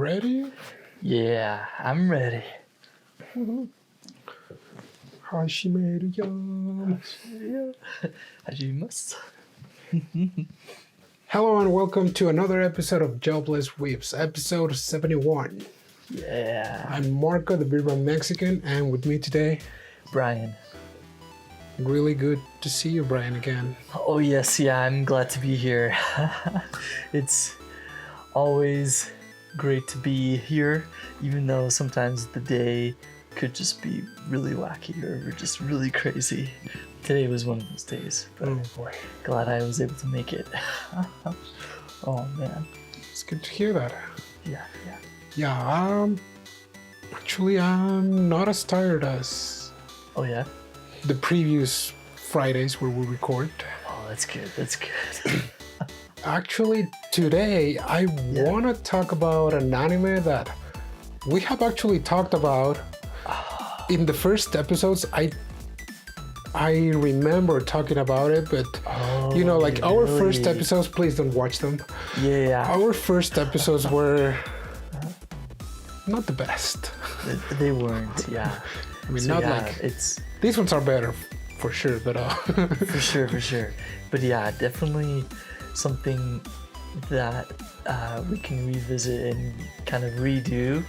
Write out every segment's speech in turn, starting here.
ready? Yeah, I'm ready. Hajimasu. Hello and welcome to another episode of Jobless, Weebs, episode 71. Yeah. I'm Marco, the Beer Bomb Mexican, and with me today, Brian. really good to see you, Brian, again. Oh, yes, yeah, I'm glad to be here. It's always great to be here, even though sometimes the day could just be really wacky or just really crazy. Today was one of those days, but Oh boy, glad I was able to make it. Oh, man. it's good to hear that. Yeah. Yeah, actually, I'm not as tired as Oh, yeah? the previous Fridays where we record. Oh, that's good. Actually, today I want to talk about an anime that we have actually talked about in the first episodes. I remember talking about it, but our first episodes, please don't watch them. Yeah. Our first episodes were not the best. They weren't, yeah. I mean, So, not yeah, like it's these ones are better for sure, but for sure. But yeah, definitely something that we can revisit and kind of redo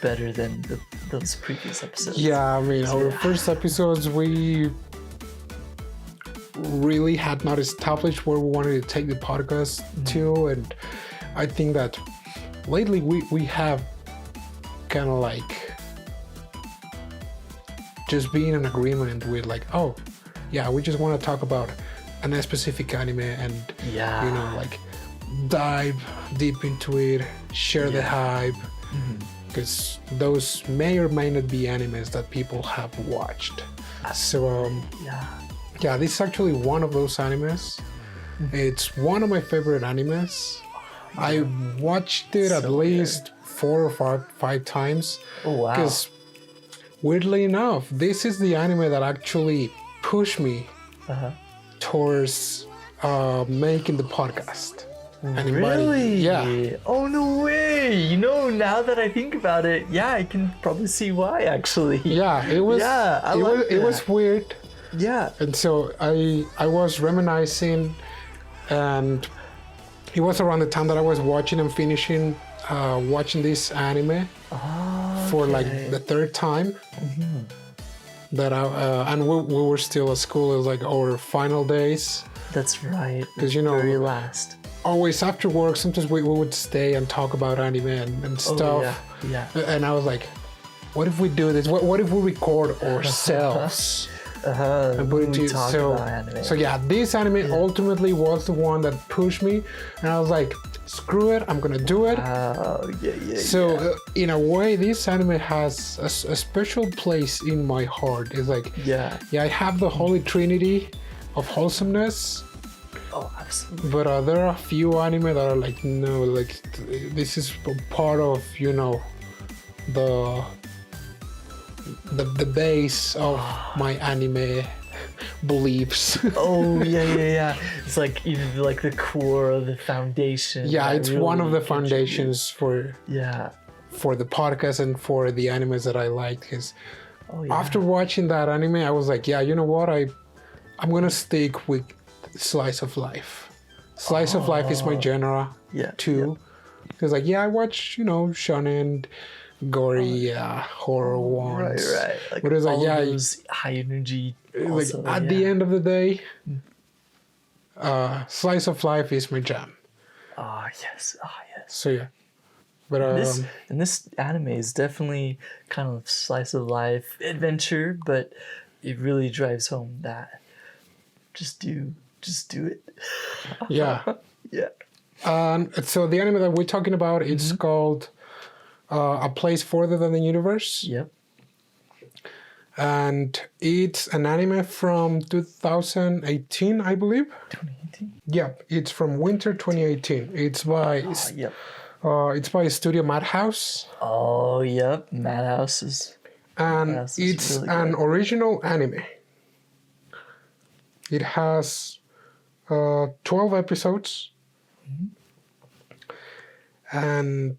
better than those previous episodes. yeah, I mean, our first episodes, we really had not established where we wanted to take the podcast to, and I think that lately we have kind of like just being in agreement with like, oh yeah, we just want to talk about a specific anime and like dive deep into it, share the hype, because those may or may not be animes that people have watched. So yeah, this is actually one of those animes. It's one of my favorite animes. I watched it at least 4 or 5 times. Oh, wow. Because weirdly enough, this is the anime that actually pushed me towards making the podcast. Really? Yeah. Oh, no way. Now that I think about it, yeah, I can probably see why, actually. Yeah, it was. Yeah, it was weird. Yeah. And so I was reminiscing, and it was around the time that I was watching and finishing watching this anime for like the 3rd time. That and we were still at school. It was like our final days. That's right. Because very last. Always after work, sometimes we would stay and talk about anime and stuff. Oh, yeah. And I was like, what if we do this? What if we record ourselves? And put it to so yeah, this anime ultimately was the one that pushed me, and I was like, screw it, I'm gonna do it. So in a way, this anime has a special place in my heart. It's like I have the holy trinity of wholesomeness. Oh, absolutely. But there are a few anime that are like, no, like this is part of the base of my anime beliefs. Oh yeah. It's like even like the core of the foundation. Yeah, it's really one of the foundations for the podcast and for the animes that I like. Because after watching that anime, I was like, yeah, you know what? I'm gonna stick with slice of life. Slice of life is my genre too. Because I watch shonen, gory, horror ones. Right. Like but it's like, all those high energy. Also, like at the end of the day, slice of life is my jam. Oh yes. So yeah, but this anime is definitely kind of slice of life adventure, but it really drives home that just do it. Yeah. Yeah. So the anime that we're talking about, it's called A Place Further Than the Universe. Yep. And it's an anime from 2018, I believe. 2018? Yeah, it's from winter 2018. It's by it's by Studio Madhouse. Oh, yep. Madhouse is it's really an original anime. It has 12 episodes. And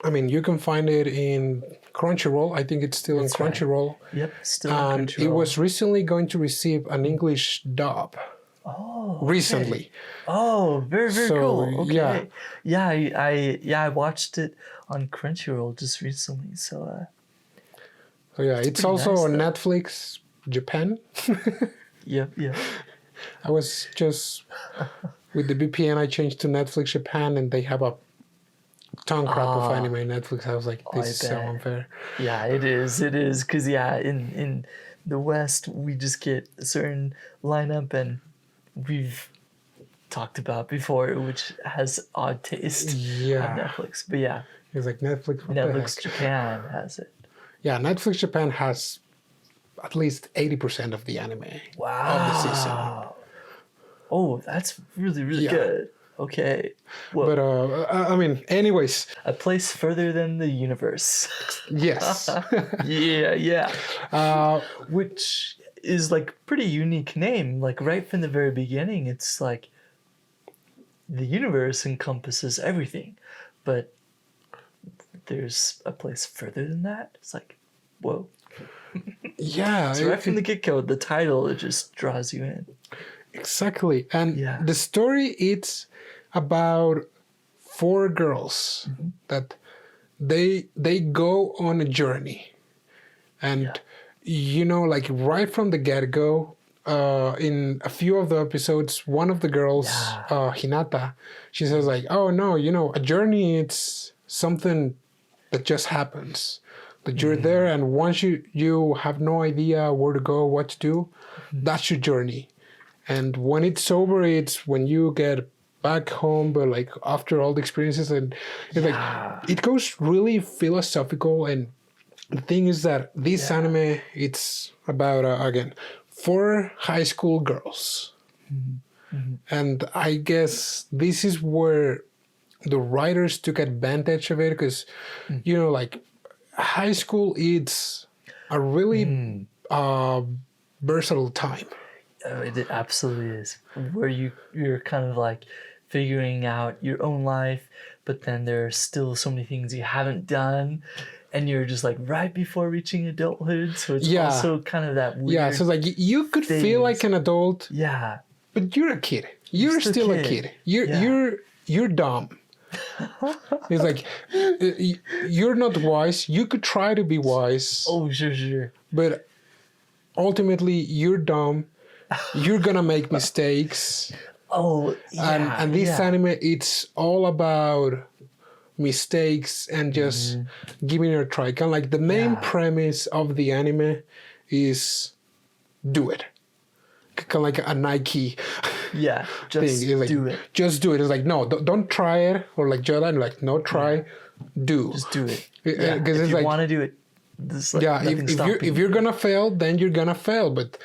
I mean, you can find it in Crunchyroll. I think it's still That's in right. Crunchyroll. Yep, still on And Crunchyroll. it was recently going to receive an English dub. Oh, okay. Recently. Oh, very, very So, cool. Okay. yeah. I watched it on Crunchyroll just recently. So So yeah, it's also nice, on though. Netflix Japan. yep. I was just with the VPN. I changed to Netflix Japan, and they have a ton crap of anime on Netflix. I was like, this is so bet. unfair. Yeah, it is. It is because in the West we just get a certain lineup, and we've talked about before, which has odd taste Yeah. on Netflix. But yeah, It's like Netflix. What the Netflix heck? Japan has it. Yeah, Netflix Japan has at least 80% of the anime of the season. Oh, that's really, really Yeah. good. Okay. Well, But I mean, anyways, a place further than the universe. yes. yeah. uh, Which is like pretty unique name. Like right from the very beginning, it's like the universe encompasses everything, but there's a place further than that. It's like, whoa. yeah, So right from the get-go, the title, it just draws you in. exactly. And Yeah. the story, it's about four girls that they go on a journey, and you know, like right from the get-go, in a few of the episodes, one of the girls, Hinata, she says like, oh no, you know, a journey, it's something that just happens, that you're there, and once you have no idea where to go, what to do, that's your journey. And when it's over, it's when you get back home, but like after all the experiences, and it's like it goes really philosophical. And the thing is that this anime, it's about again, four high school girls, and I guess this is where the writers took advantage of it, because you know, like high school, it's a really versatile time. Oh, it absolutely is. Where you're kind of like figuring out your own life, but then there are still so many things you haven't done, and you're just like right before reaching adulthood. So it's also kind of that weird. Yeah, so like you could feel like an adult, Yeah. but you're a kid. You're still a kid. You're dumb. It's like you're not wise. You could try to be wise. Oh, sure. But ultimately, you're dumb. You're gonna make mistakes. Oh, yeah. And this anime, it's all about mistakes and just giving it a try. Kind of like the main premise of the anime is do it. Kind of like a Nike just thing. It's like, do it. Just do it. It's like, no, don't try it. Or like Jordan, like, no, try, do. Just do it. Because if it's you like, want to do it, like if you're gonna fail, then you're gonna fail. But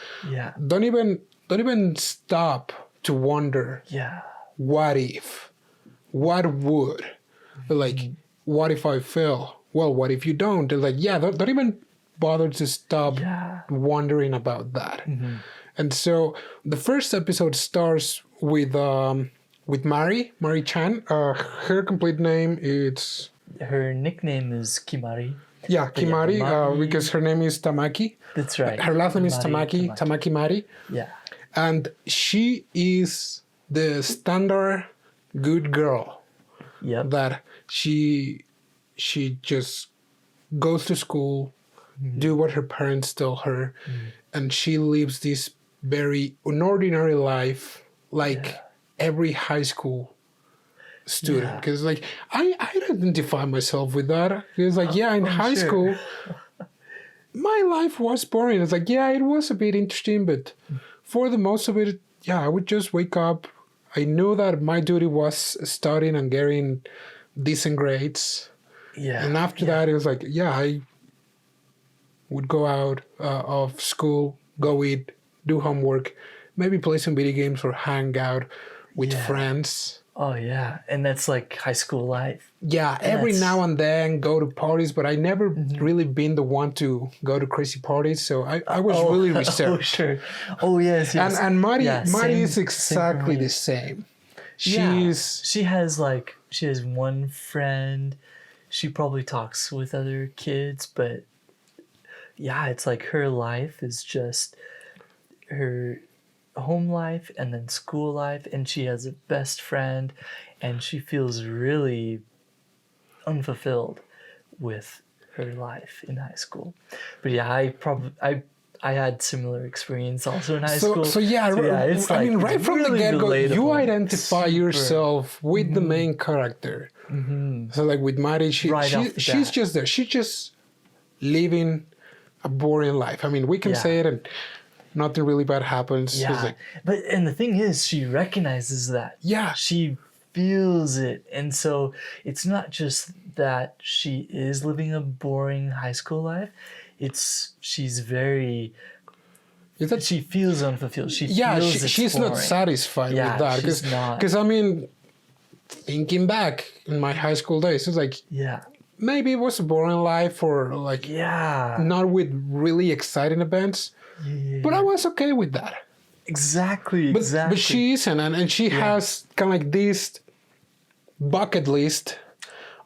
don't even stop to wonder. What if? What would? Like, what if I fail? Well, what if you don't? It's like, don't even bother to stop wondering about that. And so the first episode starts with Mari Chan. Her complete name is... Her nickname is Kimari. Yeah, Kimari, because her name is Tamaki. That's right. Her last name is Tamaki Mari. Yeah. And she is the standard good girl. Yep. That she just goes to school, do what her parents tell her, and she lives this very unordinary life, like every high school student. Because like I identify myself with that. Because like in high school, my life was boring. It's like it was a bit interesting, but for the most of it, I would just wake up. I knew that my duty was studying and getting decent grades. And after that, it was like, I would go out of school, go eat, do homework, maybe play some video games or hang out with friends. Oh, yeah. And that's like high school life. Yeah, every now and then go to parties, but I never really been the one to go to crazy parties, so I was really reserved. Oh, sure. Oh, yes. And Mari is exactly the same. She has one friend. she probably talks with other kids, but yeah, it's like her life is just her home life and then school life, and she has a best friend, and she feels really unfulfilled with her life in high school. But yeah, I had similar experience also in high school. So yeah, it's I like, mean, right it's from the really get-go, you relatable. identify yourself with the main character. So like with Mari, Right off the she's bat. just there. She's just living a boring life. I mean, we can Yeah. say it and nothing really bad happens. Yeah, It's like, and the thing is, she recognizes that. yeah. She feels it, and so it's not just that she is living a boring high school life. She's very. Is that She feels unfulfilled. She yeah, feels it's she's not boring. satisfied Yeah, with that. she's not. Because I mean, thinking back in my high school days, it's like Yeah, maybe it was a boring life or like yeah, not with really exciting events, yeah. but I was okay with that. Exactly, But exactly. but she isn't, and she has kind of like this bucket list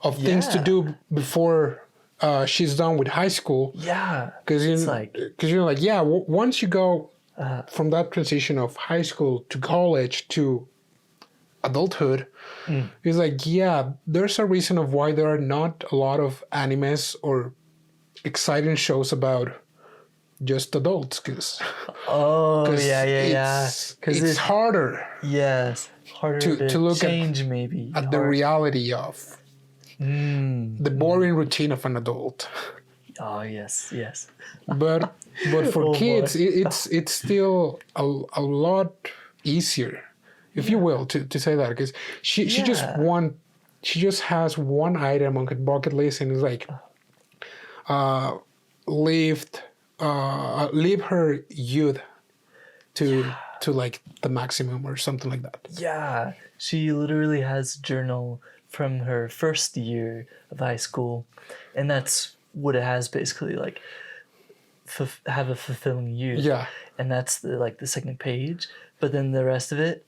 of things to Yeah. do before she's done with high school. Yeah, Because it's like you're like, yeah, once you go uh, from that transition of high school to college to adulthood, it's like, yeah, there's a reason of why there are not a lot of animes or exciting shows about just adults. Because oh yeah. it's harder Yes, harder to look change maybe at the reality of the boring routine of an adult. Oh yes. But for Oh, kids, boy. it's still a lot easier, if you will, to say that, because she just has one item on her bucket list, and it's like live her youth to like the maximum or something like that. Yeah, she literally has a journal from her first year of high school, and that's what it has basically, like have a fulfilling youth. Yeah. And that's the second page, but then the rest of it,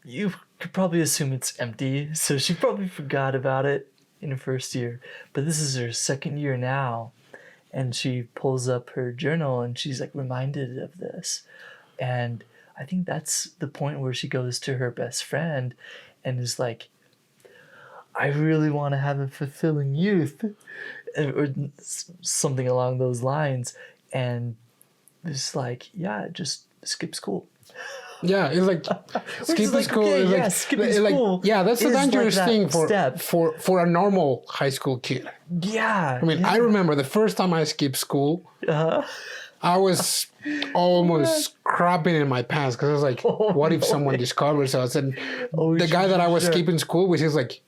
you could probably assume it's empty. So she probably forgot about it in her first year, but this is her second year now, and she pulls up her journal and she's like reminded of this, and I think that's the point where she goes to her best friend and is like, I really want to have a fulfilling youth, or something along those lines. And it's like, yeah, just skip school. Yeah, it's like skipping like, school. okay, is yeah, like, skipping it's like, school yeah, that's a is like dangerous that thing step. for a normal high school kid. Yeah. I mean, I remember the first time I skipped school, I was almost crapping in my pants because I was like, what if someone discovers us? And the guy that I was skipping school with, he's like,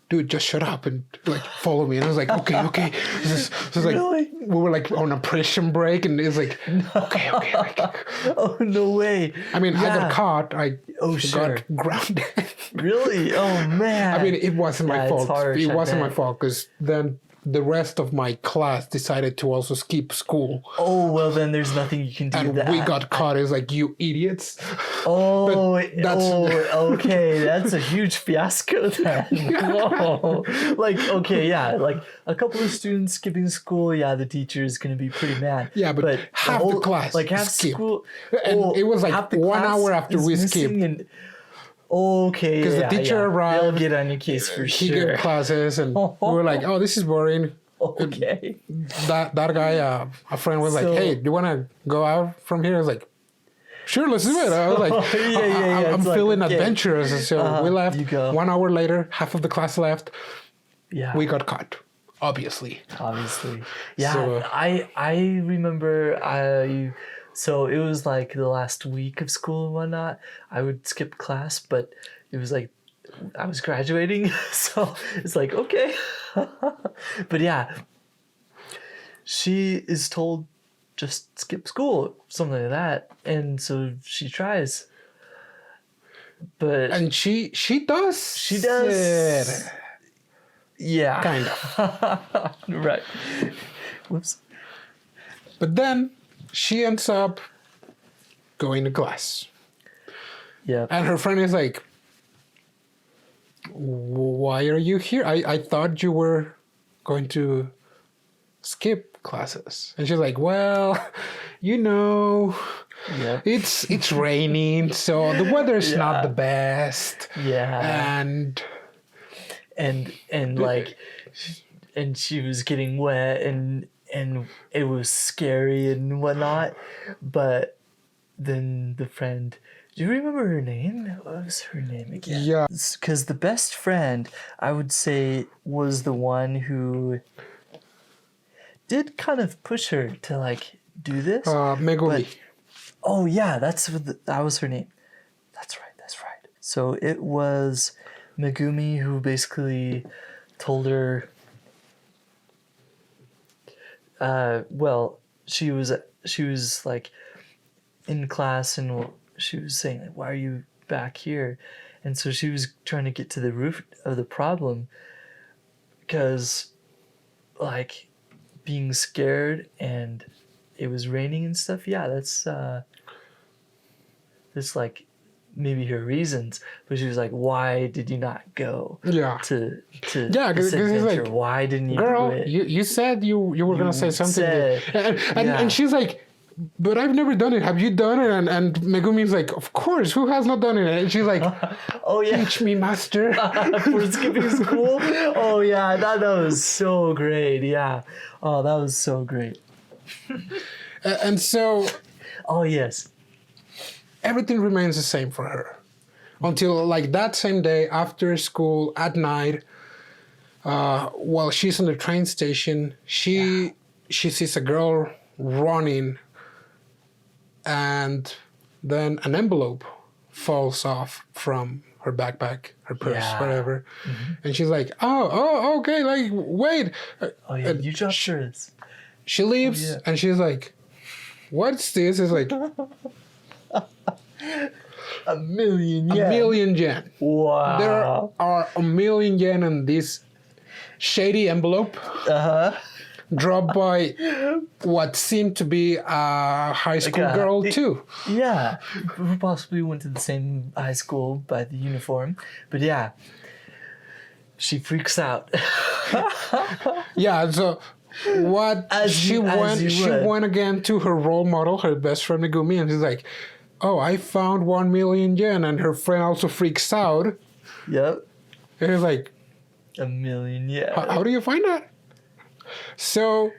dude, just shut up and like follow me. And I was like, okay. This is like, Really? we were like on a prison break, and it's like, okay. Oh, no way. I mean, I got caught. I sure. got grounded. Really? Oh, man. I mean, it wasn't my Yeah, it's fault. harsh, It I wasn't my bet. fault because then the rest of my class decided to also skip school. Oh, well, then there's nothing you can do. And we got caught. It's like, you idiots. Oh, that's- okay. That's a huge fiasco then. Whoa. Like, okay, yeah. Like, a couple of students skipping school, yeah, the teacher is going to be pretty mad. Yeah, but half the class like half skipped. school. And it was like half the 1 class hour after is we missing skipped. and- okay. Because the teacher They'll arrived. get on your case for He sure. gave classes, and we were like, oh, this is boring. Okay. That guy, a friend was like, So- hey, do you want to go out from here? I was like, sure, let's do it. I was like, Yeah. I'm It's like, feeling okay. adventurous. And so we left. you go. 1 hour later, half of the class left. Yeah. We got caught, obviously. Obviously. Yeah, So, I remember so it was like the last week of school and whatnot. I would skip class, but it was like I was graduating, so it's like, okay. But yeah, she is told just skip school, something like that, and so she tries. But And she does. she does. it. Yeah. Kind of. Right. Whoops. But then she ends up going to class. Yeah. And her friend is like, why are you here? I thought you were going to skip classes. And she's like, well, you know, it's raining, so the weather's not the best. Yeah. And like, and she was getting wet, and it was scary and whatnot. But then the friend, do you remember her name? What was her name again? Yeah. Because the best friend, I would say, was the one who did kind of push her to like do this. Megumi. Oh yeah, that was her name. That's right. So it was Megumi who basically told her. Well, she was like in class, and she was saying like, "Why are you back here?" And so she was trying to get to the root of the problem, because like being scared and it was raining and stuff. Yeah, that's like maybe her reasons, but she was like, "Why did you not go? To this adventure? Like, why didn't you girl, do it? You said you were gonna say something." And she's like, "But I've never done it. Have you done it?" And Megumi's like, "Of course. Who has not done it?" And she's like, "Oh yeah, teach me, master." For skipping school. Oh yeah, that was so great. Yeah. Oh, that was so great. And so. Oh yes. Everything remains the same for her until like that same day after school at night, while she's on the train station, she sees a girl running, and then an envelope falls off from her backpack, her purse, whatever. Mm-hmm. And she's like, oh, okay, like, wait. Oh yeah, you dropped yours. She leaves and she's like, what's this? It's like... A million yen. A million yen. Wow. There are a million yen in this shady envelope. Dropped by what seemed to be a high school girl too. Yeah. Who possibly went to the same high school by the uniform. But yeah. She freaks out. Yeah, so she went again to her role model, her best friend Megumi, and she's like, oh, I found 1 million yen, and her friend also freaks out. Yep. And it's like, a million yen. How do you find that? So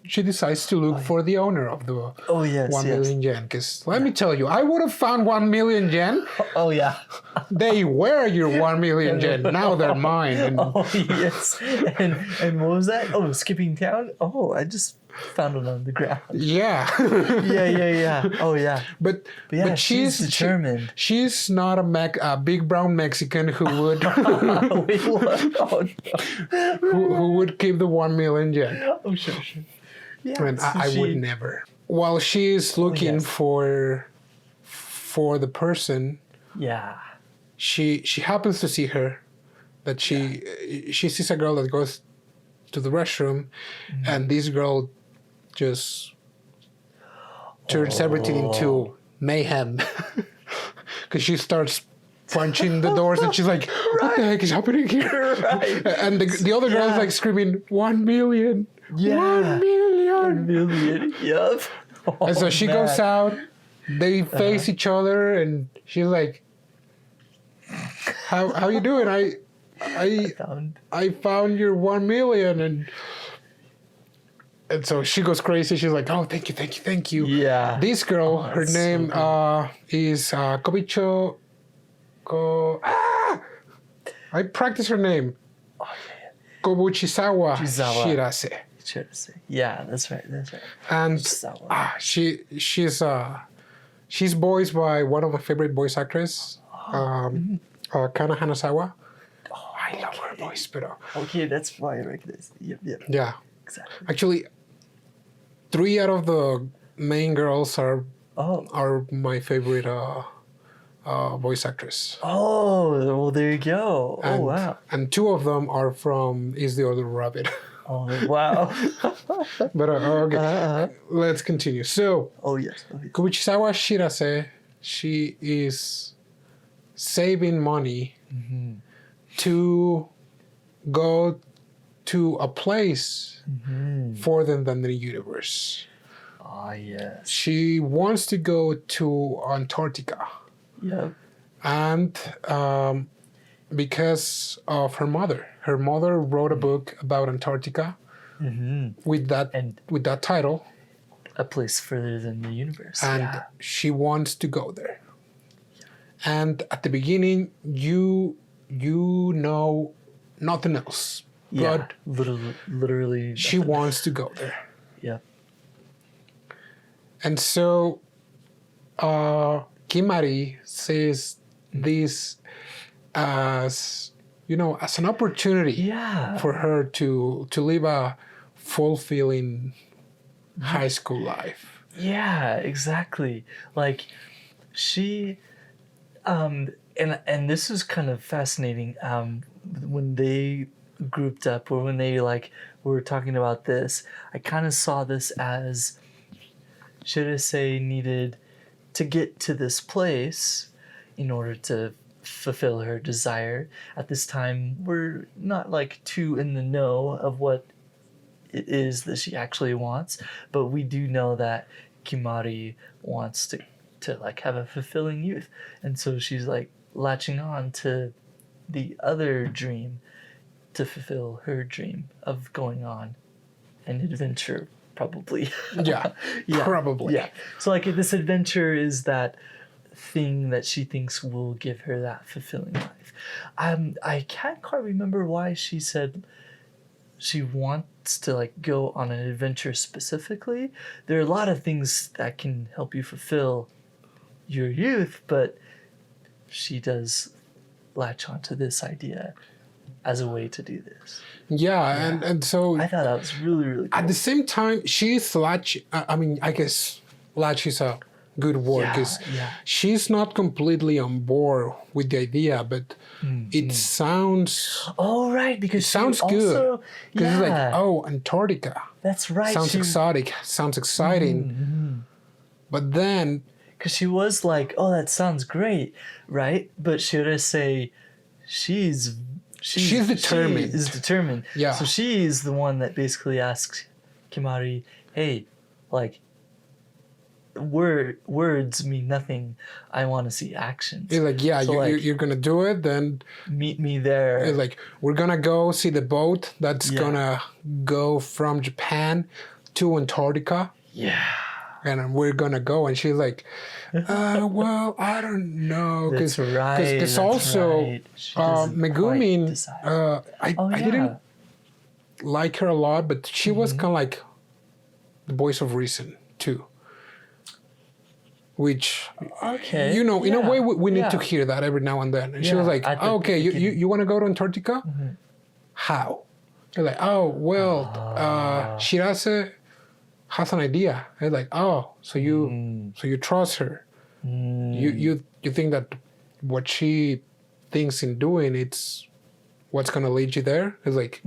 she decides to look for the owner of the 1 million yen. Because let me tell you, I would have found 1 million yen. Oh, yeah. They were your 1 million yen. Now they're mine. And oh, yes. And what was that? Oh, skipping town? Oh, I just found it on the ground. Yeah. Yeah. Oh, yeah. But she's determined. She's not a big brown Mexican who would Wait, what? Oh, no. who would keep the 1 million yen. Oh, sure. Yeah, and I would never. While she's looking for the person, she happens to see her. That she sees a girl that goes to the restroom, and this girl just turns everything into mayhem, because she starts punching the doors, and she's like, "What the heck is happening here?" Right. And the other girl is like screaming, 1 million. Yeah. 1 million. 1 million. Yep. And so she goes out. They face each other, and she's like, "How you doing? I found your 1 million." And so she goes crazy. She's like, "Oh, thank you." Yeah. This girl, her name is I practice her name. Oh, yeah. Kobuchizawa Shirase. Yeah, that's right. And she's voiced by one of my favorite voice actresses, Kana Hanazawa. Oh, I love her voice, but okay, that's why I recognize it. Yep. Yeah. Exactly. Actually, 3 out of the main girls are my favorite voice actress. Oh, well, there you go. And, wow. And 2 of them are from Is the Other Rabbit. Oh, wow. But okay, let's continue. So, yes. Kobuchizawa Shirase, she is saving money to go to a place further than the universe. Ah, yes. She wants to go to Antarctica. Yep. And because of her mother. Her mother wrote a book about Antarctica with that title. A place further than the universe. And she wants to go there. And at the beginning, you know nothing else. Yeah, But literally. she wants to go there. Yep. And so Kimari says this as, as an opportunity for her to live a fulfilling high school life. Yeah, exactly. Like she and this was kind of fascinating when they grouped up or when they were talking about this. I kind of saw this as Shirase needed to get to this place in order to fulfill her desire. At this time, we're not too in the know of what it is that she actually wants, but we do know that Kimari wants to have a fulfilling youth, and so she's latching on to the other dream to fulfill her dream of going on an adventure, probably. Yeah, probably. Yeah. So this adventure is that thing that she thinks will give her that fulfilling life. I can't quite remember why she said she wants to go on an adventure specifically. There are a lot of things that can help you fulfill your youth, but she does latch onto this idea as a way to do this. Yeah. And so I thought that was really, really cool. At the same time, she's latch. I guess latch is a good word because she's not completely on board with the idea, but it sounds. Oh, right, because it sounds good. Because it's Antarctica. That's right. Sounds exotic. Sounds exciting. But then. Because she was like, "Oh, that sounds great," right? But Shirase, she's determined. She is determined. Yeah. So she's the one that basically asks Kimari, "Hey, words mean nothing. I want to see actions." It's so you're gonna do it. Then meet me there. It's we're gonna go see the boat that's gonna go from Japan to Antarctica. Yeah. And we're gonna go, and she's like, well, I don't know, because also right. Megumin, I didn't like her a lot, but she was kind of like the voice of reason too, which in a way we need to hear that every now and then. And she was like, you want to go to Antarctica? How? You're like, Shirase has an idea. It's like, so you trust her. You think that what she thinks in doing, it's what's gonna lead you there. It's like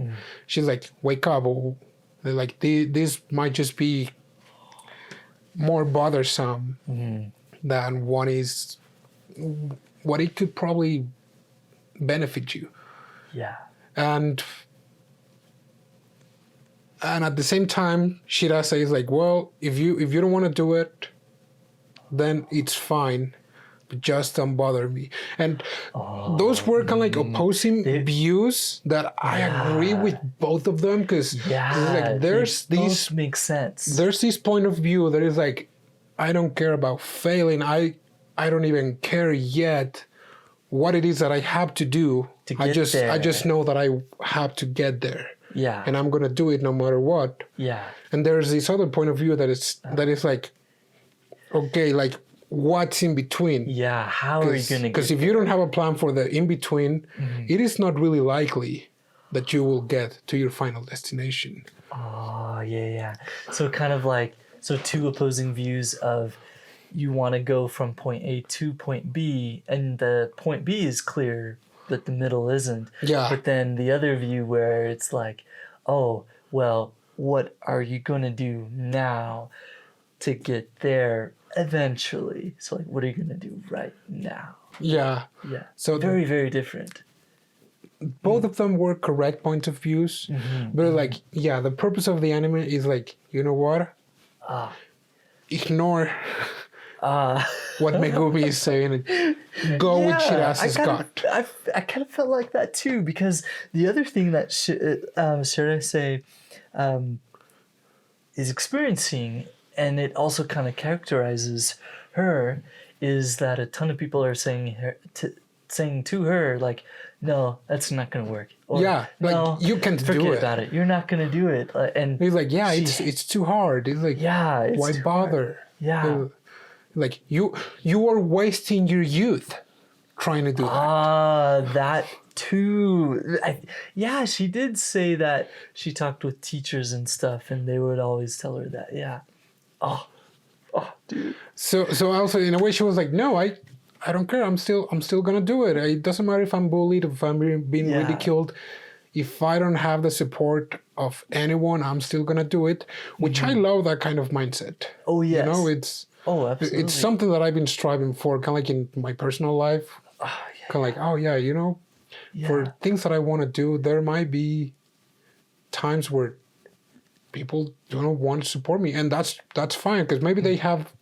she's like, wake up. They're like, this might just be more bothersome than what it could probably benefit you. Yeah. And at the same time, Shirase is like, well, if you don't want to do it, then it's fine, but just don't bother me. And those were kind of like opposing views that I agree with both of them, because there's these both make sense. There's this point of view that is like, I don't care about failing. I don't even care yet what it is that I have to do. I just know that I have to get there. Yeah. And I'm gonna do it no matter what. Yeah. And there's this other point of view that is like, okay, like what's in between? Yeah. How are you gonna? Because if you don't have a plan for the in between, it is not really likely that you will get to your final destination. Oh yeah. So kind of two opposing views of, you want to go from point A to point B, and the point B is clear, but the middle isn't. Yeah. But then the other view where it's like, oh, well, what are you going to do now to get there eventually? So what are you going to do right now? Yeah. Yeah. So very, very different. both of them were correct points of views, but like, yeah, the purpose of the anime is like, you know what? Ignore what Megumi is saying and go with Shirase's gut. I kind of felt like that too, because the other thing that Shirase is experiencing, and it also kind of characterizes her, is that a ton of people are saying to her like, no, that's not gonna work. Or, yeah, like, no, you can't do forget it. about it. You're not gonna do it. And he's like, yeah, it's too hard. He's like, yeah, it's why too bother? hard. Yeah. Like you are wasting your youth trying to do that. That too. Yeah, she did say that she talked with teachers and stuff, and they would always tell her that. Yeah. Oh, dude. So also in a way she was like, no, I don't care. I'm still gonna do it. It doesn't matter if I'm bullied, if I'm being ridiculed. If I don't have the support of anyone, I'm still gonna do it. Which I love that kind of mindset. Oh yes. You know, it's absolutely. It's something that I've been striving for, kind of like in my personal life. Kind of like, you know, for things that I want to do, there might be times where people don't want to support me, and that's fine, because maybe they have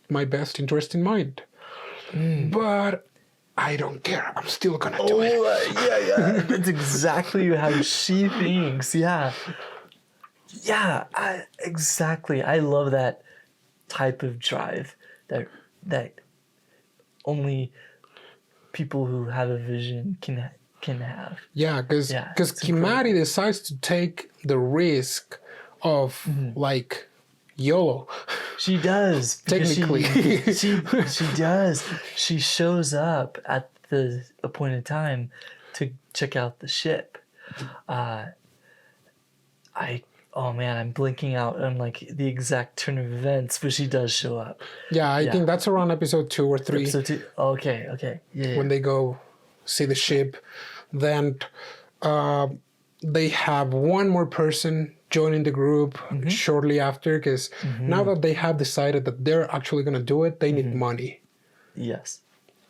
my best interest in mind. But I don't care. I'm still gonna do it. Yeah. That's exactly how she thinks. Yeah. Exactly. I love that type of drive that only people who have a vision can have. Yeah, because Kimari decides to take the risk of like YOLO. She does. Technically. She does. She shows up at the appointed time to check out the ship. I'm blinking out on like the exact turn of events, but she does show up. Yeah, I think that's around episode 2 or 3. Episode 2. Okay. Yeah. When they go see the ship, then they have one more person joining the group shortly after, because now that they have decided that they're actually going to do it, they need money. Yes.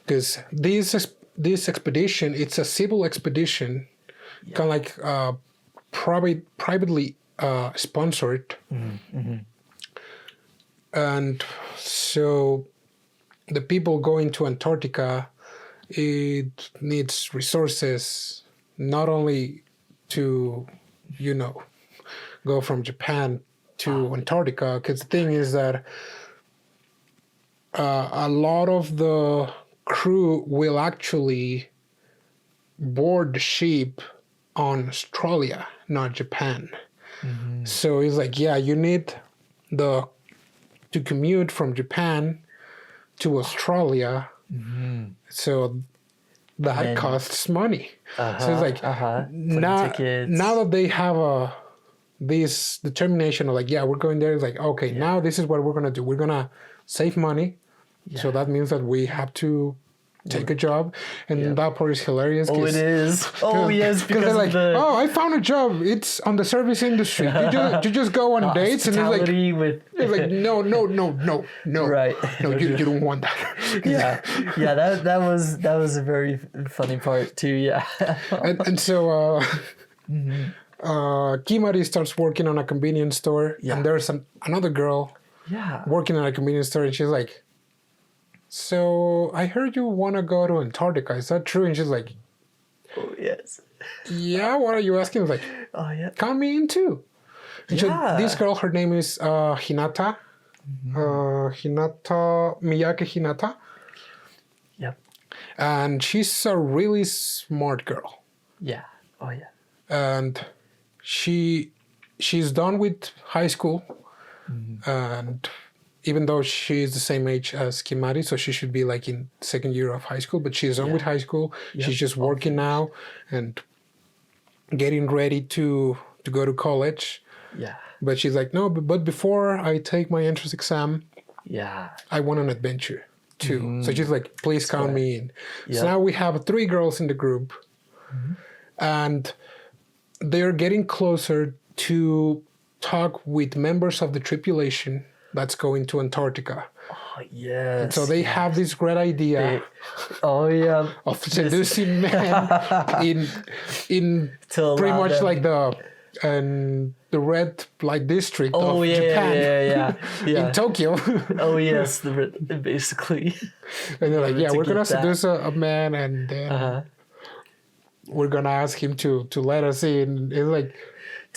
Because this expedition, it's a civil expedition, kind of like privately sponsored. And so the people going to Antarctica, it needs resources, not only to, go from Japan to Antarctica, because the thing is that a lot of the crew will actually board the ship on Australia, not Japan. So it's like, you need to commute from Japan to Australia. So that costs money. So it's like, now that they have this determination of like, we're going there, it's like, okay, now this is what we're going to do. We're going to save money. So that means that we have to take a job, and that part is hilarious. Oh, it is. Oh, yes, because they're like, of I found a job. It's on the service industry. You just go on dates, and it's like, no. Right. No, you don't want that. That was a very funny part too. Yeah. and so Kimari starts working on a convenience store, and there's another girl working on a convenience store, and she's like, so I heard you want to go to Antarctica. Is that true? And she's like, oh, yes. Yeah, what are you asking? I was like, oh, yeah. Count me in too. And so this girl, her name is Hinata. Miyake Hinata. Yep. And she's a really smart girl. Yeah. Oh, yeah. And she's done with high school. And even though she's the same age as Kimari, so she should be like in second year of high school, but she's done with high school. She's just working now and getting ready to go to college. Yeah. But she's like, no, but before I take my entrance exam, I want an adventure too. So she's like, please count me in. So now we have 3 girls in the group, and they're getting closer to talk with members of the tripulation that's going to Antarctica. Oh yes. So they have this great idea of seducing men in pretty much like the red light district of Japan. Yeah. In Tokyo. Oh yes, basically. And they're like, we're gonna seduce a man, and then we're gonna ask him to let us in. It's like,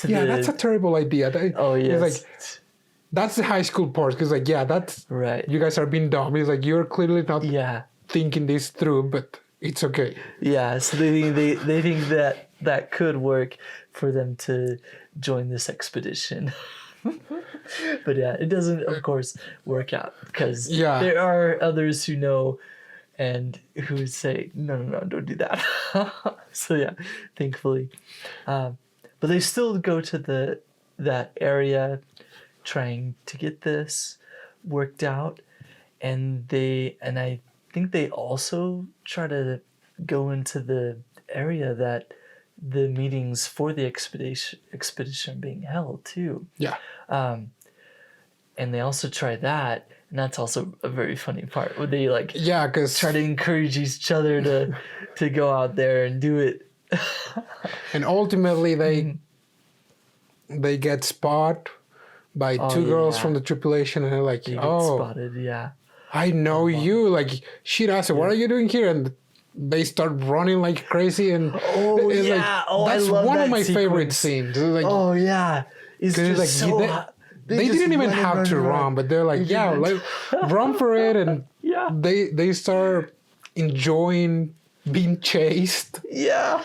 that's a terrible idea. It's like, that's the high school part, because like, that's right. You guys are being dumb. It's like, you're clearly not thinking this through, but it's okay. Yeah, so they think that could work for them to join this expedition. But it doesn't, of course, work out, because there are others who know and who say, no, don't do that. So thankfully. But they still go to that area trying to get this worked out. And I think they also try to go into the area that the meetings for the expedition are being held too. Yeah. And they also try that, and that's also a very funny part where they because try to encourage each other to go out there and do it. And ultimately they get spotted by two girls from the tripulation, and they're like, they get spotted, I know you, like, Shirase, what are you doing here? And they start running like crazy, and that's one of my favorite scenes. Like, it's just like, so they didn't even have to run, but they're like, like, run for it, and they start enjoying being chased. Yeah.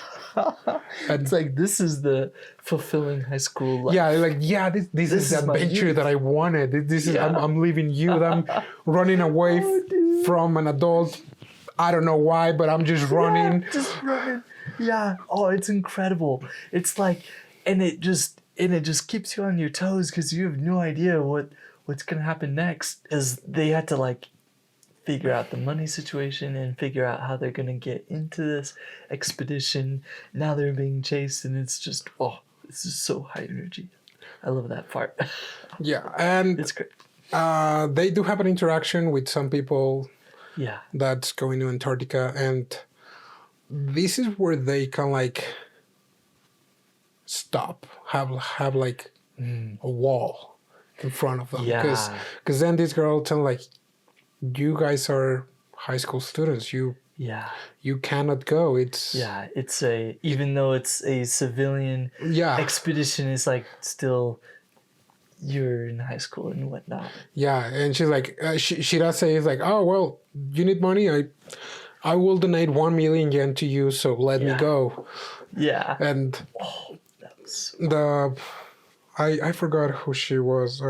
It's like, this is the fulfilling high school life. Yeah, like, this is the adventure that I wanted. This is I'm leaving you. I'm running away from an adult. I don't know why, but I'm just running. Just running. Yeah. Oh, it's incredible. It's like, and it just keeps you on your toes, because you have no idea what's gonna happen next. As they had to like figure out the money situation and figure out how they're gonna get into this expedition. Now they're being chased, and it's just this is so high energy. I love that part. Yeah, and it's great. They do have an interaction with some people. Yeah, that's going to Antarctica, and this is where they can like stop, have like a wall in front of them, because then this girl tell like, you guys are high school students, you cannot go. It's even though it's a civilian expedition, it's like still you're in high school and whatnot. Yeah, and she's like, Shirase is like, oh well, you need money, I will donate 1 million yen to you, so let me go. Yeah. And that was I forgot who she was. It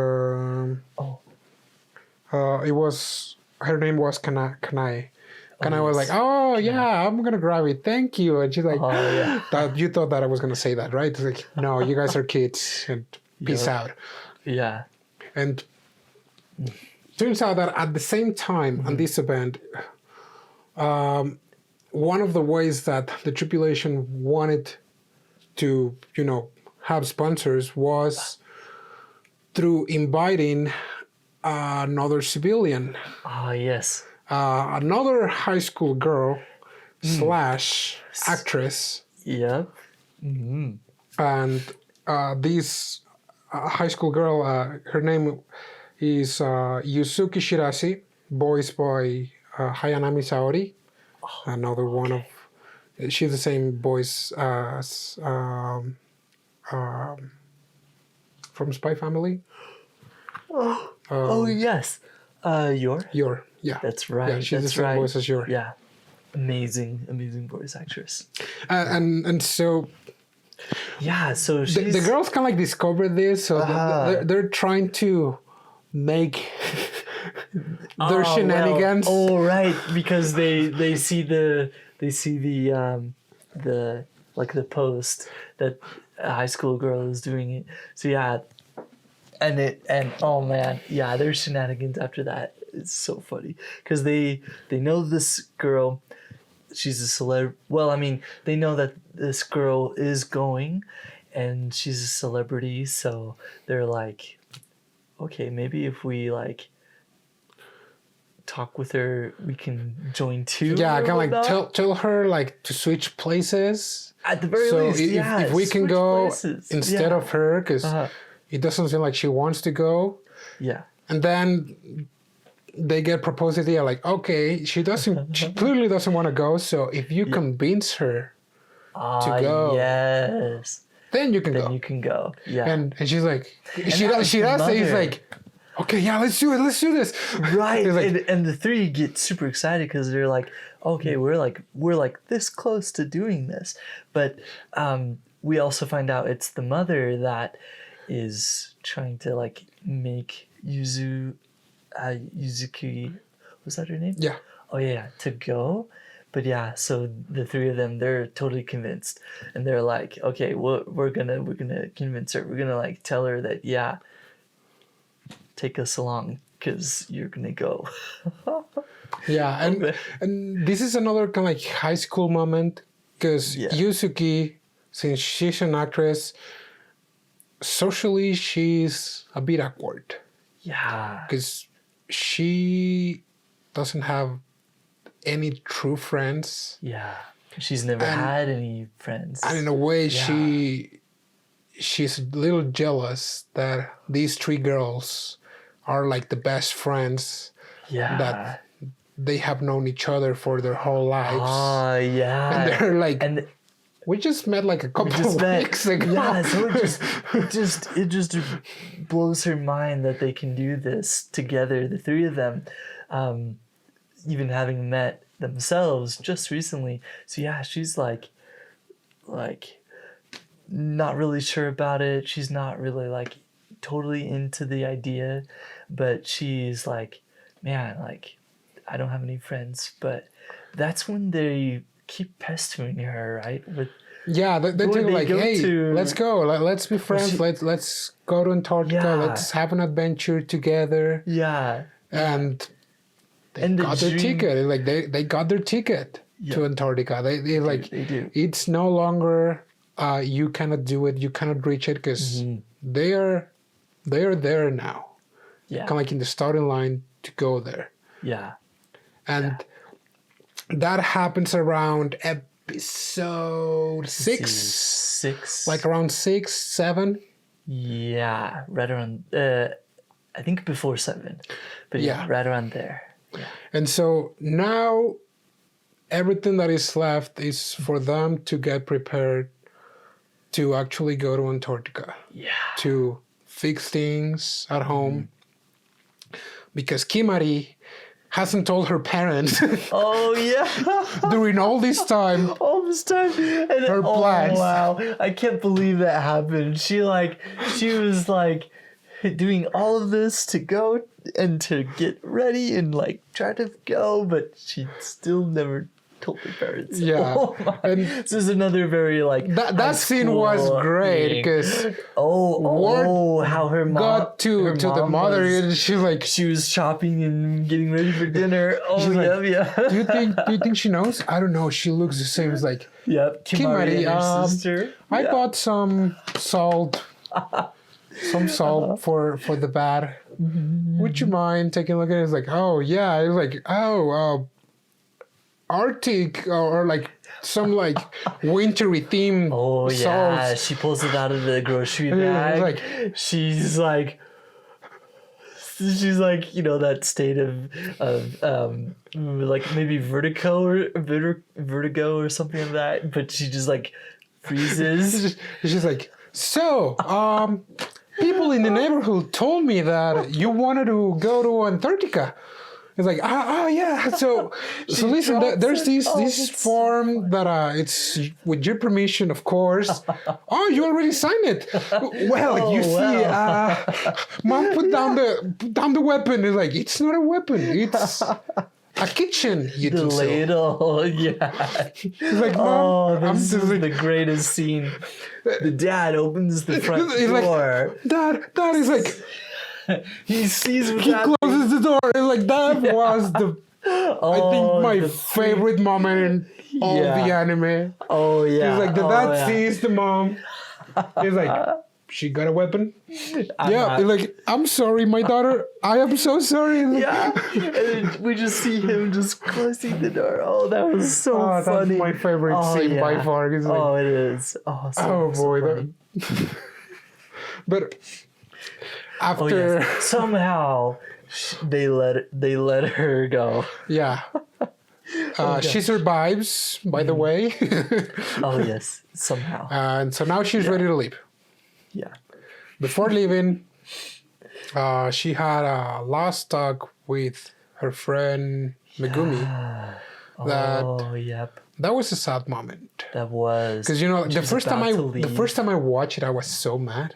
was, her name was Kanai. Kanai was like, I'm gonna grab it, thank you. And she's like, that you thought that I was gonna say that, right? It's like, no, you guys are kids, and peace out. Yeah. And turns out that at the same time on this event, one of the ways that the tripulation wanted to, have sponsors was through inviting another civilian. Yes. Another high school girl / actress. Yep. Mm-hmm. And this high school girl, her name is Yusuke Shirase, voiced by Hayanami Saori. Another one of, she's the same voice as from Spy Family. Yes. Yor. Yeah. That's right. Yeah, she's the same voice as Yor. Yeah. Amazing voice actress. And so. Yeah, so she's... The girls kind of like discover this, so they're trying to make their shenanigans. Right, because they see the post that a high school girl is doing it. So and oh man, there's shenanigans after that. It's so funny because they know this girl. She's a celeb. Well, I mean, they know that this girl is going, and she's a celebrity. So they're like, okay, maybe if we like talk with her. We can join too. Yeah, or kind of like whatnot. tell her like to switch places. At the very So least, if we can switch go places. instead Yeah. of her, because it doesn't seem like she wants to go. Yeah. And then they get proposed idea like, okay, she clearly doesn't want to go. So if you convince her to go, Yes. then you can Then go. you can go. Yeah. And she's like, she that does was say, the he's mother. like, okay, yeah, let's do it. Let's do this. Right. He's like, And the three get super excited because they're like, okay, we're like this close to doing this. But we also find out it's the mother that is trying to like make Yuzuki, was that her name? yeah. Oh yeah, to go. But yeah, so the three of them, they're totally convinced, and they're like, okay, we're gonna convince her. We're gonna like tell her that take us along because you're gonna go. Yeah, and this is another kind of like high school moment because Yuzuki, since she's an actress, socially she's a bit awkward Yeah. because she doesn't have any true friends, Yeah. She's never had any friends. and in a way she's a little jealous that these three girls are like the best friends that they have known each other for their whole lives. Yeah. And they're like, and we just met like a couple of weeks ago. Yeah, so it just blows her mind that they can do this together, the three of them, even having met themselves just recently. So yeah, she's like not really sure about it. She's not really like totally into the idea, but she's like, man, like I don't have any friends. But that's when they keep pestering her, right? With yeah, they where think they like, go hey, to- let's go, let's be friends, let's go to Antarctica, Yeah. let's have an adventure together. yeah, And they And the got their dream- ticket. Like they got their ticket to Antarctica. They like they do. it's no longer you cannot do it, you cannot reach it because they're there now. Yeah, Kind of like in the starting line to go there. yeah, And that happens around episode 6. Six. Like around 6, 7. Yeah, right around. I think before 7, but yeah, Yeah. right around there. Yeah. And so now everything that is left is for them to get prepared to actually go to Antarctica, Yeah. to fix things at home. Because Kimari hasn't told her parents Oh yeah. during all this time. All this time. And Her plans. Wow. I can't believe that happened. She was like doing all of this to go and to get ready and like try to go, but she still never told her parents. Yeah. Oh my. And This is another very like that high scene was school great thing. because Oh, how her mom got to the mom mother was- and she's like, she was shopping and getting ready for dinner. Oh She's like, yeah. do you think she knows? I don't know. She looks the same as like, Yep. Kimari and her sister. I bought some salt. Some salt for the bad. Would you mind taking a look at it? It's like, oh yeah. It's like, Arctic or like some like wintry themed Oh yeah, salt. she pulls it out of the grocery Yeah, bag. it's she's like, that state of like maybe vertigo or something like that. But she just like freezes. She's like, so people in the neighborhood told me that you wanted to go to Antarctica. It's like, yeah. So listen, there's this form that it's with your permission, of course. Oh, you already signed it. Well, you see, Mom put down the weapon. It's like, it's not a weapon. It's a kitchen The utensil. ladle, yeah. It's like, Mom, This is the greatest scene. The dad opens the front He's like, door. Dad is like, He sees what's he happening. closes the door. It's like, that was I think my favorite moment in all the anime. Oh yeah. He's like, the dad sees the mom. He's like, she got a weapon. I'm Yeah, not- like, I'm sorry, my daughter. I am so sorry. Like, Yeah, and then we just see him just closing the door. Oh, that was so oh, funny. that's my favorite scene by far. It's like, Oh, it is. Oh, oh so boy, funny. but Oh, after yes. Somehow they let her go. yeah, gosh. she survives. By the way, Oh yes, somehow. and so now she's ready to leave. Yeah. Before leaving, she had a last talk with her friend Megumi. That Oh, yep. that was a sad moment. That was Because she was about to leave. the first time I watched it, I was so mad.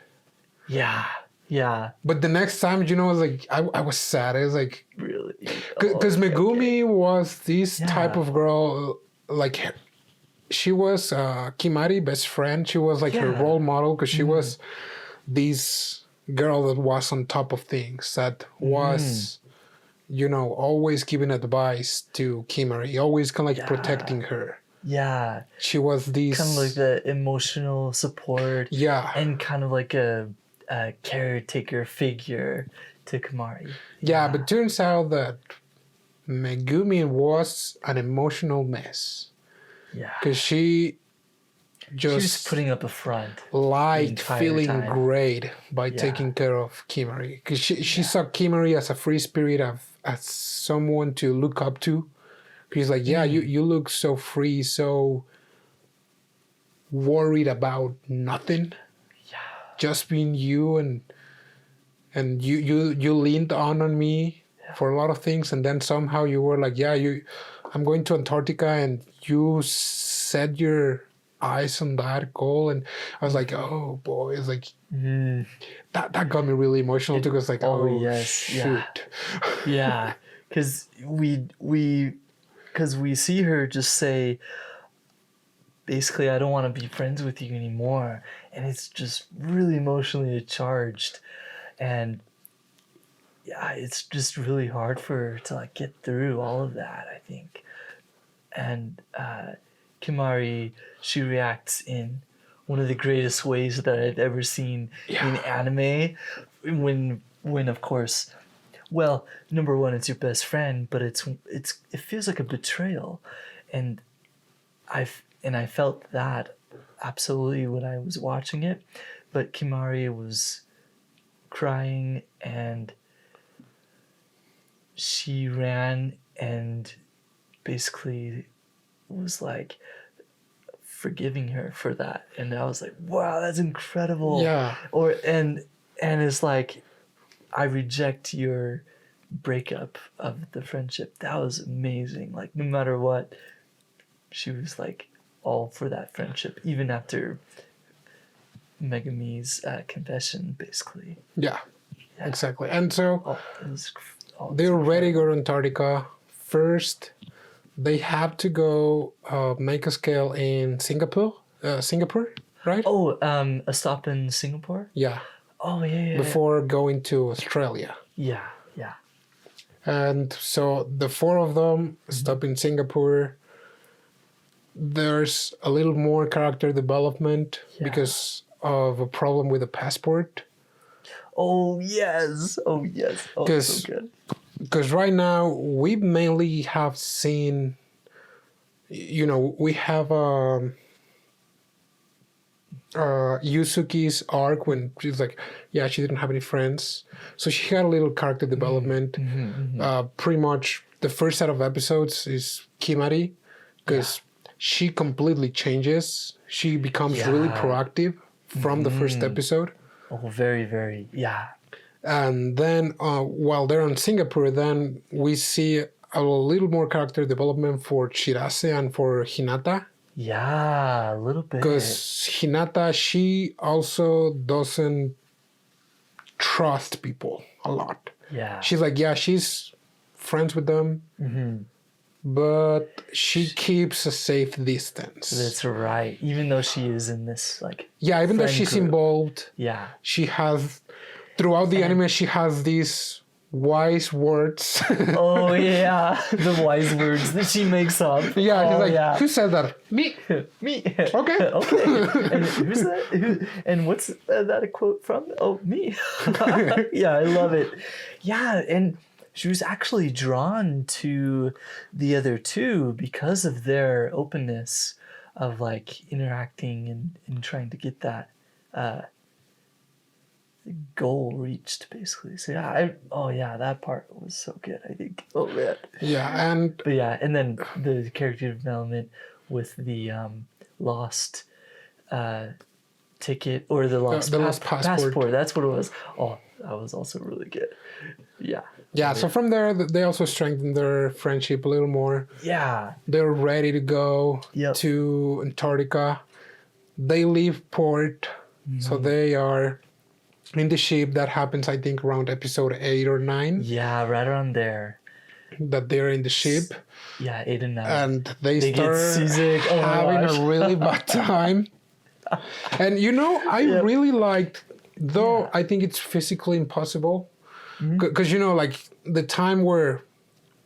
Yeah. Yeah. But the next time, you know, like I was sad. I was like, Really. because Megumi was this Yeah. type of girl, like she was Kimari best friend. She was like her Yeah. role model because she was this girl that was on top of things, that was, you know, always giving advice to Kimari, always kind of like protecting her. Yeah. She was this Kind of like the emotional support. yeah. And kind of like a caretaker figure to Kamari. Yeah, but turns out that Megumi was an emotional mess Yeah. because she She was just putting up a front. liked entire feeling time. great by taking care of Kimari because she saw Kimari as a free spirit, as someone to look up to. She's like, yeah, you look so free, so worried about nothing, just being you, and you leaned on me for a lot of things, and then somehow you were like, yeah, I'm going to Antarctica, and you set your eyes on that goal, and I was like, oh boy, it's like that got me really emotional too, because like, oh yes, shoot, Yeah, because we see her just say, basically, I don't want to be friends with you anymore, and it's just really emotionally charged, and yeah, it's just really hard for her to like get through all of that, I think. And Kimari, she reacts in one of the greatest ways that I've ever seen in anime, when of course, well, number one, it's your best friend, but it feels like a betrayal, and I felt that absolutely when I was watching it, but Kimari was crying, and she ran and basically was like forgiving her for that, and I was like, wow, that's incredible. Yeah. And it's like, I reject your breakup of the friendship. That was amazing. Like, no matter what, she was like all for that friendship, even after Megumi's confession, basically. Yeah, exactly. And so they're so ready to go to Antarctica. First, they have to go make a scale in Singapore, right? Oh, a stop in Singapore? Yeah, Oh, yeah. before going to Australia. Yeah. And so the four of them stop in Singapore. There's a little more character development because of a problem with the passport. Oh, yes. Oh, so good. Because right now we mainly have seen, you know, we have Yusuke's arc when she's like, yeah, she didn't have any friends, so she had a little character development. Pretty much the first set of episodes is Kimari, because she completely changes. She becomes really proactive from the first episode. Oh, very, very, yeah. And then while they're in Singapore, then we see a little more character development for Shirase and for Hinata. Yeah, a little bit. Because Hinata, she also doesn't trust people a lot. Yeah. She's like, yeah, she's friends with them, but she keeps a safe distance. That's right. Even though she is in this, like... Yeah, even though friend she's group. involved, Yeah. she has, throughout the anime, she has this wise words. Oh yeah, the wise words that she makes up. Yeah, oh, he's like, yeah. who said that? Me. Me. Okay. Okay. And who's that? And what's that a quote from? Oh, me. Yeah, I love it. Yeah, and she was actually drawn to the other two because of their openness of like interacting and trying to get that goal reached, basically. So yeah, that part was so good, I think. Oh man. Yeah, and But yeah, and then the character development with the lost ticket or the lost, lost passport. That's what it was. Oh, that was also really good. Yeah. Yeah, so from there, they also strengthened their friendship a little more. Yeah. They're ready to go Yep. to Antarctica. They leave port, so they are in the ship. That happens, I think, around episode 8 or 9. Yeah, right around there. That they're in the ship. Yeah, 8 and 9. And they They start get seasick. Oh my having gosh. a really bad time. And I Yep. really liked, though I think it's physically impossible, because like the time where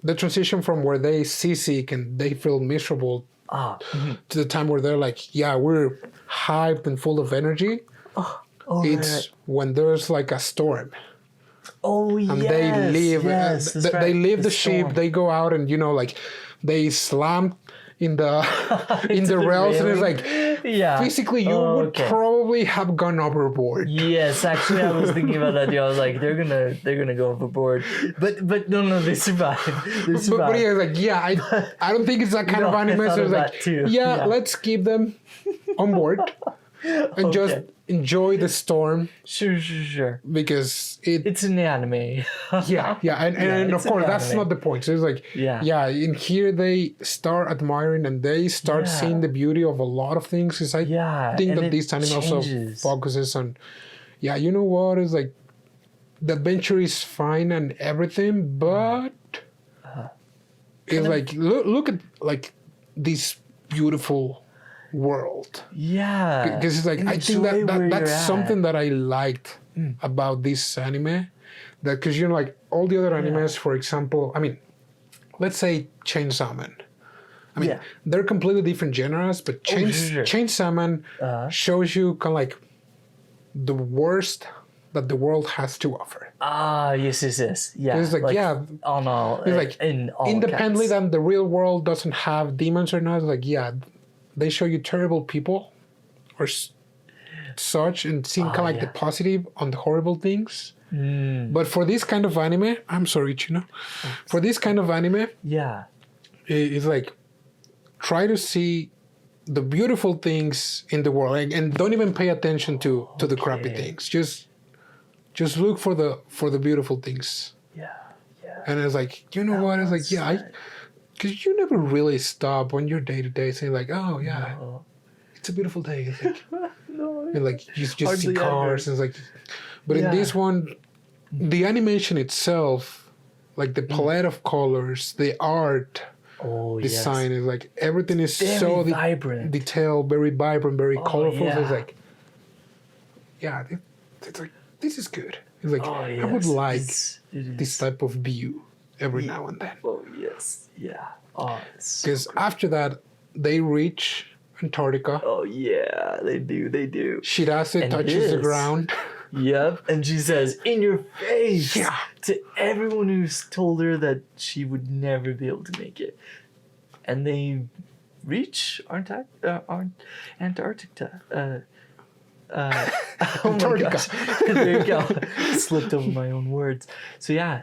the transition from where they seasick and they feel miserable to the time where they're like, yeah, we're hyped and full of energy. It's when there's like a storm. Oh, And yes. they leave. Yes, that's They right. leave the ship. storm. They go out and like they slam in the in the the rails, and it's railing. like Yeah. physically you would Okay. probably have gone overboard. Yes, actually, I was thinking about that too. I was like, they're gonna go overboard, but no, they survive. They survive. But yeah, like I don't think it's that kind of I anime. thought So of it's like that too. yeah, let's keep them on board and just enjoy the storm Sure. because It's an anime. yeah, and of it's an course that's anime. not the point. So it's like Yeah. in here they start admiring and they start Yeah. seeing the beauty of a lot of things. Because I think and that it this anime also changes. focuses on you know what, it's like the adventure is fine and everything, but it's like look at like this beautiful world. Yeah. Because it's like And I think enjoy where that's you're at. something that I liked about this anime. That because like all the other animes, for example, I mean, let's say Chainsaw Man. I mean, they're completely different genres, but Chainsaw Man shows you kind of like the worst that the world has to offer. Yes. Yeah. It's like on all. it's like in all independently accounts. than the real world doesn't have demons or not. It's like they show you terrible people or such and seeing kind of like the positive on the horrible things. But for this kind of anime, I'm sorry, Chino. For this kind of anime, it's like try to see the beautiful things in the world and don't even pay attention to the crappy things. Just look for the beautiful things. Yeah. And it's like, you know what? It's like, because you never really stop on your day to day saying like, oh yeah, it's a beautiful day. It's like, and like you just see cars and it's like, but in this one, the animation itself, like the palette of colors, the art, design is like everything is very so vibrant, detailed, very vibrant, very colorful. Yeah. So it's like, it's like this is good. It's like I would like this type of view every now and then. Oh yes, yeah. Oh, because after that they reach Antarctica. Oh yeah, they do. Shirase touches the ground. Yep, and she says, "In your face!" to everyone who's told her that she would never be able to make it, and they reach Antarctica. Oh my gosh! There you go. Slipped over my own words. So yeah,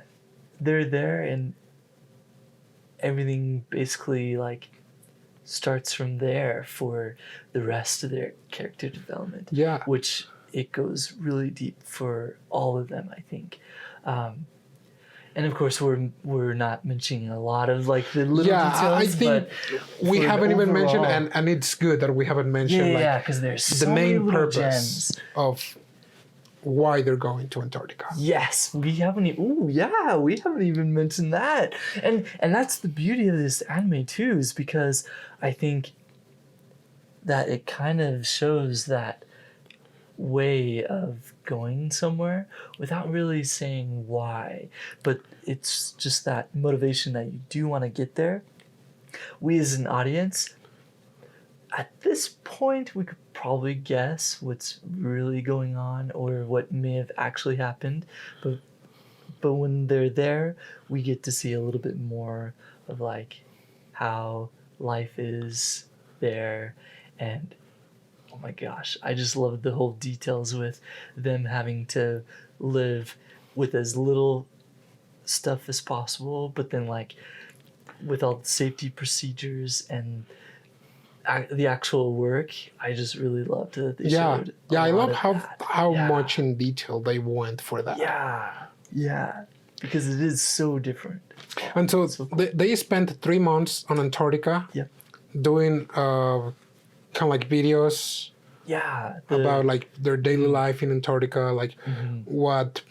they're there, and everything basically like starts from there for the rest of their character development. Yeah, which it goes really deep for all of them, I think. And of course, we're not mentioning a lot of like the little details. I think we haven't even mentioned, and it's good that we haven't mentioned. Because there's so the main many purpose gems of why they're going to Antarctica. Yes, we haven't even mentioned that, and that's the beauty of this anime too, is because I think that it kind of shows that way of going somewhere without really saying why. But it's just that motivation that you do want to get there. We as an audience, at this point, we could probably guess what's really going on or what may have actually happened. But when they're there, we get to see a little bit more of like how life is there. And oh my gosh, I just love the whole details with them having to live with as little stuff as possible, but then like with all the safety procedures and the actual work. I just really loved that they showed I love that. how much in detail they went for that. Yeah, because it is so different. And so they spent 3 months on Antarctica. Yep. Doing kind of like videos. About like their daily life in Antarctica, like what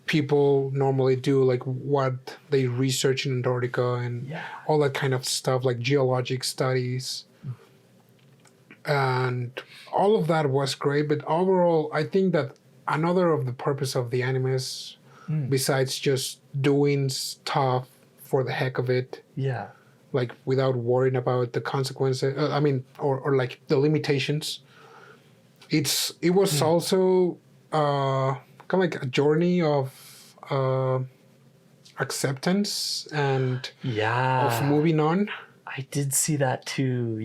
people normally do, like what they research in Antarctica and all that kind of stuff, like geologic studies. And all of that was great, but overall, I think that another of the purpose of the animes, besides just doing stuff for the heck of it, like without worrying about the consequences, or like the limitations, it was also kind of like a journey of acceptance and of moving on. I did see that too.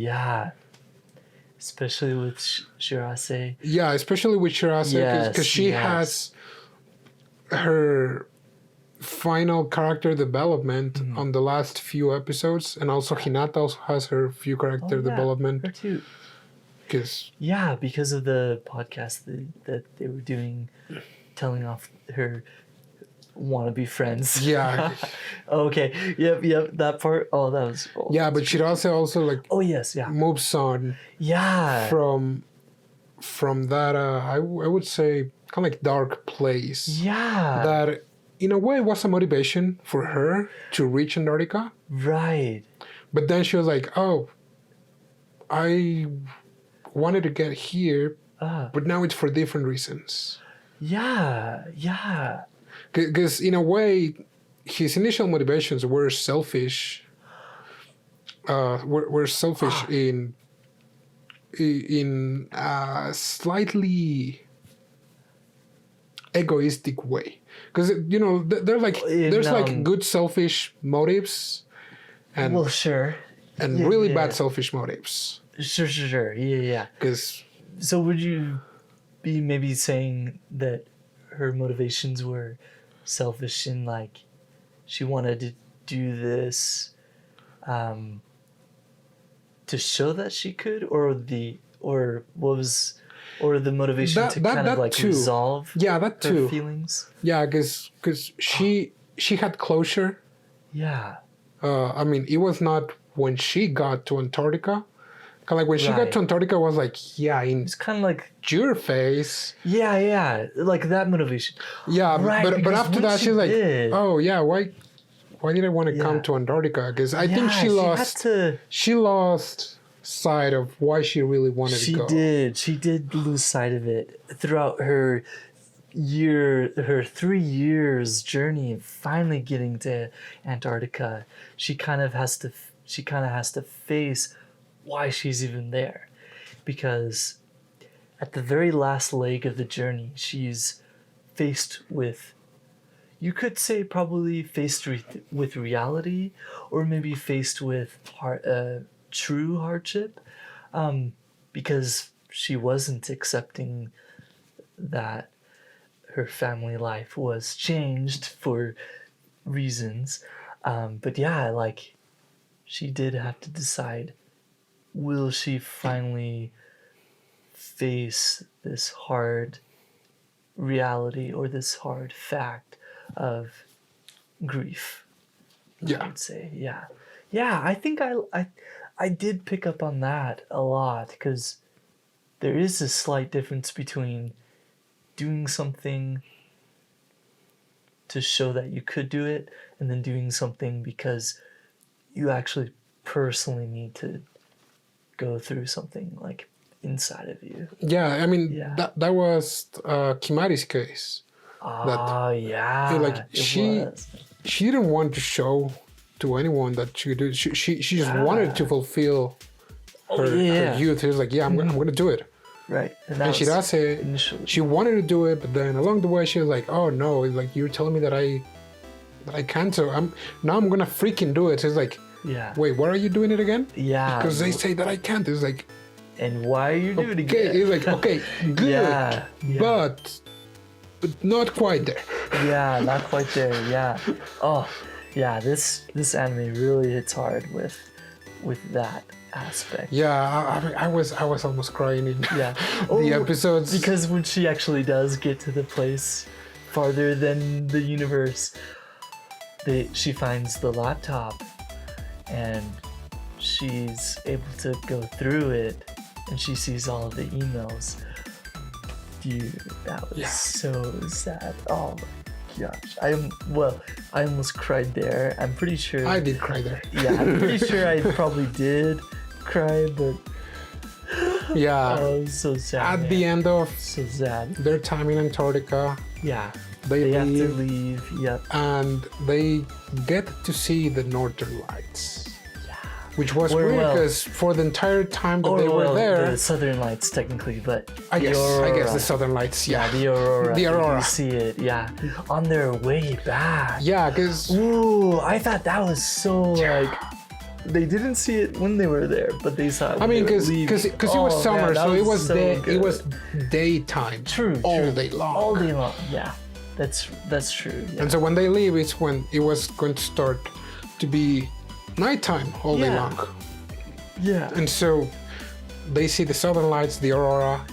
Especially with Shirase. Yeah, especially with Shirase, because she has her final character development on the last few episodes, and also Hinata also has her few character development. Her too. Because of the podcast that they were doing, telling off her wannabe friends. Yeah. Okay. Yep. That part. Oh, that was. Oh, yeah, but Shirase also like. Oh yes. Yeah. Moves on. Yeah. From that, I would say kind of like dark place. Yeah. That, in a way, was a motivation for her to reach Antarctica. Right. But then she was like, "Oh, I wanted to get here, but now it's for different reasons." Yeah. Because in a way, his initial motivations were selfish. Were selfish in a slightly egoistic way. Because they're like there's like good selfish motives, and and really bad selfish motives. Sure. Yeah. So would you be maybe saying that her motivations were selfish in like she wanted to do this to show that she could, or the motivation to kind of like too. resolve that too. her feelings? Yeah, because she had closure. Yeah. It was not when she got to Antarctica. Kind of like when she got to Antarctica, was like, it's kind of like your face. Yeah, like that motivation. Yeah, but after that, she's like, oh yeah, why did I want to come to Antarctica? Because I think she lost sight of why she really wanted to go. She did lose sight of it throughout her 3 years journey of finally getting to Antarctica. She kind of has to face why she's even there, because at the very last leg of the journey, she's faced with, you could say probably faced with reality, or maybe faced with true hardship, because she wasn't accepting that her family life was changed for reasons, but like she did have to decide, will she finally face this hard reality or this hard fact of grief? I would say, I think I did pick up on that a lot, because there is a slight difference between doing something to show that you could do it, and then doing something because you actually personally need to go through something like inside of you. Yeah, I mean Yeah. that was Kimari's case. Oh yeah, like it she was. she didn't want to show to anyone that she could do. She just wanted to fulfill her youth. She was like, yeah, I'm gonna do it. Right, And Shirase, initially. she wanted to do it, but then along the way she was like, oh no, like you're telling me that I can't. So I'm gonna freaking do it. So it's like, Yeah. wait, what are you doing it again? Yeah. Because they say that I can't. It's like, And why are you doing it okay, again? it's like, okay, good, Yeah. but not quite there. Yeah, not quite there. Yeah. Oh, yeah. This anime really hits hard with that aspect. Yeah, I was almost crying in Yeah. the episodes Because when she actually does get to the place farther than the universe, she finds the laptop and she's able to go through it and she sees all of the emails. Dude, that was so sad. Oh my gosh. I almost cried there. I'm pretty sure. I did cry there. Yeah, I'm pretty sure I probably did cry, but Yeah. oh, it was so sad. At the end of So sad. their time in Antarctica, Yeah. they They have to leave leave. Yep. and they get to see the Northern Lights. Which was Well, weird well. because for the entire time that they were well, there, the Southern Lights technically, but I the guess Aurora. the Southern Lights, yeah. The Aurora. The Aurora. You see it, yeah. On their way back. Yeah, because Ooh, I thought that was so like. They didn't see it when they were there, but they saw it. I mean, because because it was summer, man, that so it was so it good. was daytime, True, all true. day long. All day long, yeah. That's true. Yeah. And so when they leave, it's when it was going to start to be nighttime all day Yeah. long. Yeah. And so they see the Southern Lights, the Aurora,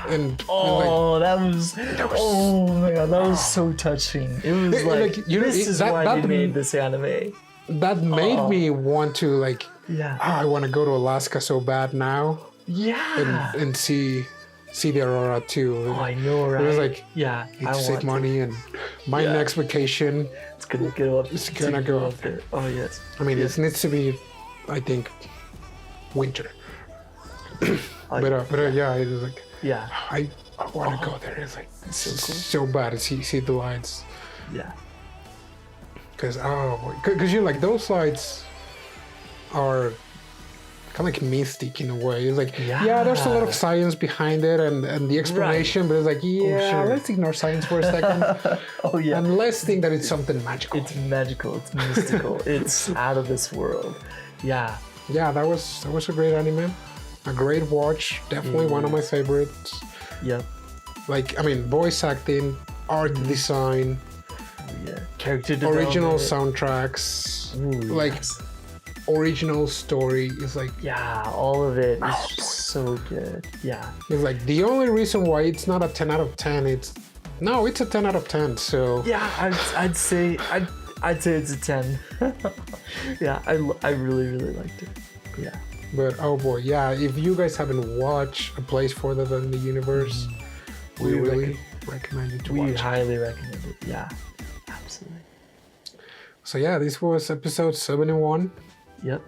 and Oh, that was. Oh my god, that was so touching. It was like, you know, this is why they made this anime. that made me want to like, Yeah. I want to go to Alaska so bad now Yeah. and see the Aurora too. Oh, I know, right? It was like, yeah, need I to save want money, and my next vacation, It's gonna go up. It's gonna go up there. Oh yes. I mean, Yes. it needs to be, I think, winter. Oh, But yeah, it was like, yeah. I want to go there. It's like so cool. so bad to see the lights. Yeah. Because you're like, those lights are kind of like mystic in a way. It's like, yeah, there's a lot of science behind it and the explanation, but it's like, yeah, sure. let's ignore science for a second. Oh yeah. And let's think that it's something magical. It's magical. It's mystical. It's out of this world. Yeah. Yeah, that was a great anime. A great watch. Definitely one of my favorites. Yep. Like, I mean, voice acting, art design, Yeah. Character original development. soundtracks, Ooh, like yes. original story is like, Yeah, all of it is just so good. Yeah. it's like the only reason why it's not a 10 out of 10, it's a 10 out of 10. So Yeah, I'd say it's a 10. Yeah, I really liked it. Yeah. but oh boy, yeah, if you guys haven't watched A Place Further Than the Universe, we really recommend you to We watch it. highly recommend it. Yeah. Absolutely. So yeah, this was episode 71. Yep.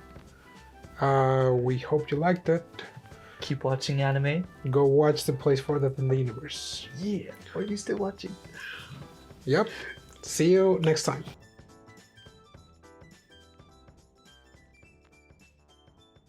We hope you liked it. Keep watching anime. Go watch The Place Further Than the Universe. Yeah. Are you still watching? Yep. See you next time.